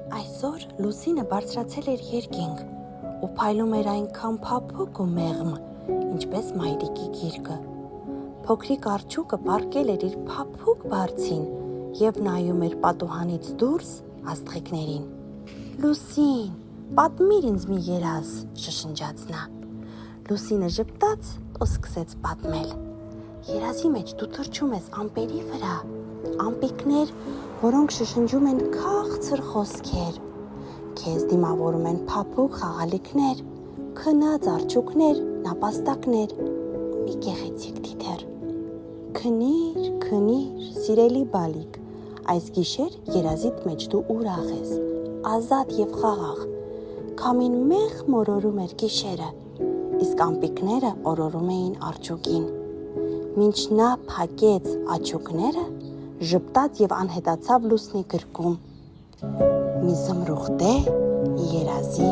Այսօր Լուսինը բարձրացել էր երկինք ու փայլում էր այնքան փափուկ ու մեղմ, ինչպես մայրիկի գիրկը։ Փոքրիկ արջուկը պառկել էր իր փափուկ բարձին և նայում էր պատուհանից դուրս աստղիկներին։ «Լուսին, պատմիր ինձ մի երազ», շշնջաց նա։ Լուսինը ժպտաց ու սկսեց պատմել։ Երազի մեջ դու թռչում ես ամպերի վրա, ամպիկներ, որոնք շշնջում են քաղցր խոսքեր։ Քեզ դիմավորում են փափուկ խաղալիքներ, քնած արջուկներ, նապաստակներ ու մի գեղեցիկ թիթեռ։ Քնիր, քնիր, սիրելի բալիկ, այս գիշեր երազիդ մեջ դու ուրախ ես, ազատ և խաղաղ։ Քամին մեղմ օրորում էր գիշերը, իսկ ամպիկները օրորում էին արջուկին։ Մինչ նա փակեց աչուկները, ժպտաց և անհետացավ լուսնի գրկում։ Մի զմրուխտե երազի